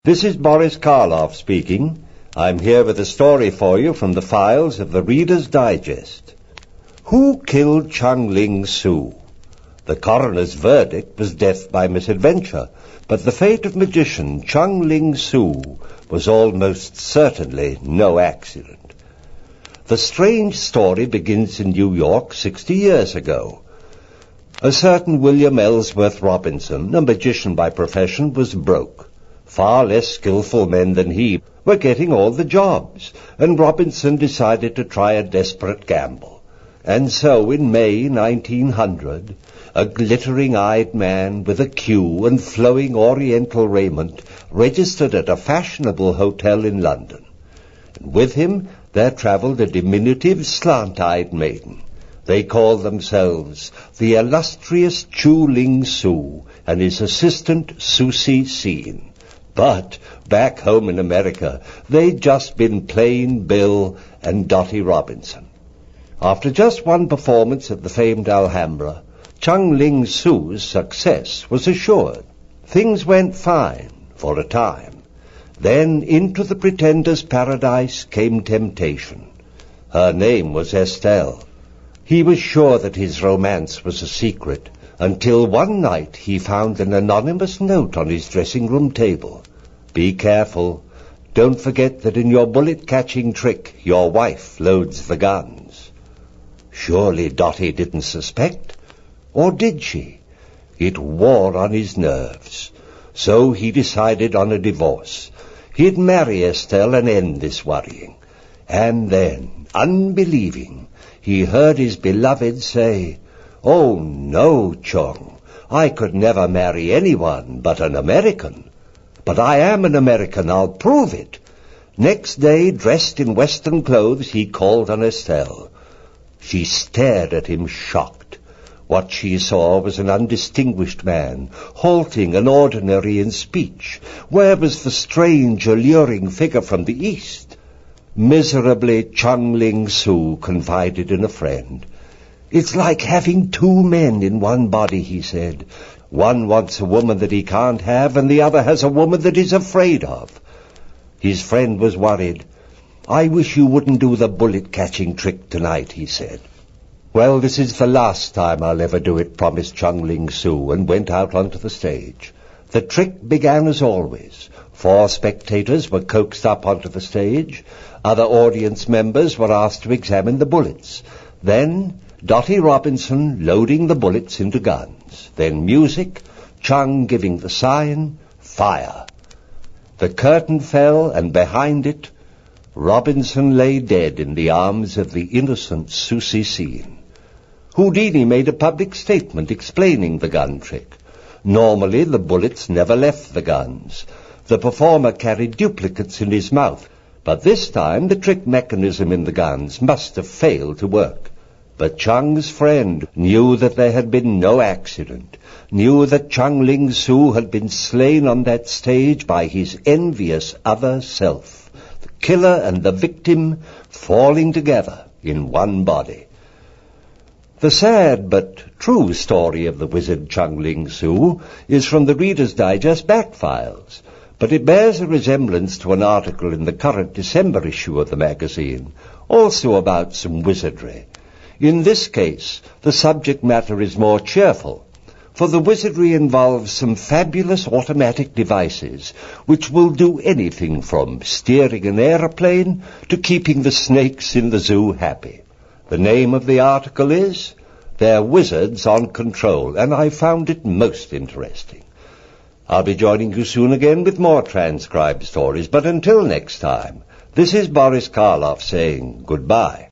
This is Boris Karloff speaking. I'm here with a story for you from the files of the Reader's Digest. Who killed Chung Ling Soo? The coroner's verdict was death by misadventure, but the fate of magician Chung Ling Soo was almost certainly no accident. The strange story begins in New York 60 years ago. A certain William Ellsworth Robinson, a magician by profession, was broke. Far less skillful men than he were getting all the jobs, and Robinson decided to try a desperate gamble. And so in May 1900, a glittering-eyed man with a queue and flowing oriental raiment registered at a fashionable hotel in London. And with him there travelled a diminutive, slant-eyed maiden. They called themselves the illustrious Chung Ling Soo and his assistant Susie Scene. But back home in America, they'd just been plain Bill and Dottie Robinson. After just one performance at the famed Alhambra, Chung Ling Soo's success was assured. Things went fine for a time. Then into the pretender's paradise came temptation. Her name was Estelle. He was sure that his romance was a secret, until one night he found an anonymous note on his dressing-room table. Be careful. Don't forget that in your bullet-catching trick, your wife loads the guns. Surely Dottie didn't suspect. Or did she? It wore on his nerves. So he decided on a divorce. He'd marry Estelle and end this worrying. And then, unbelieving, he heard his beloved say, "Oh, no, Chung, I could never marry anyone but an American. But I am an American, I'll prove it." Next day, dressed in Western clothes, he called on Estelle. She stared at him shocked. What she saw was an undistinguished man, halting and ordinary in speech. Where was the strange, alluring figure from the East? Miserably, Chung Ling Soo confided in a friend. "It's like having two men in one body," he said. "One wants a woman that he can't have, and the other has a woman that he's afraid of." His friend was worried. "I wish you wouldn't do the bullet-catching trick tonight," he said. "Well, this is the last time I'll ever do it," promised Chung Ling Soo, and went out onto the stage. The trick began as always. 4 spectators were coaxed up onto the stage. Other audience members were asked to examine the bullets. Then Dottie Robinson loading the bullets into guns. Then music, Chung giving the sign, fire. The curtain fell, and behind it, Robinson lay dead in the arms of the innocent Susie Scene. Houdini made a public statement explaining the gun trick. Normally, the bullets never left the guns. The performer carried duplicates in his mouth, but this time the trick mechanism in the guns must have failed to work. But Chung's friend knew that there had been no accident, knew that Chung Ling Soo had been slain on that stage by his envious other self, the killer and the victim falling together in one body. The sad but true story of the wizard Chung Ling Soo is from the Reader's Digest back files, but it bears a resemblance to an article in the current December issue of the magazine, also about some wizardry. In this case, the subject matter is more cheerful, for the wizardry involves some fabulous automatic devices which will do anything from steering an aeroplane to keeping the snakes in the zoo happy. The name of the article is "They're Wizards on Control," and I found it most interesting. I'll be joining you soon again with more transcribed stories, but until next time, this is Boris Karloff saying goodbye.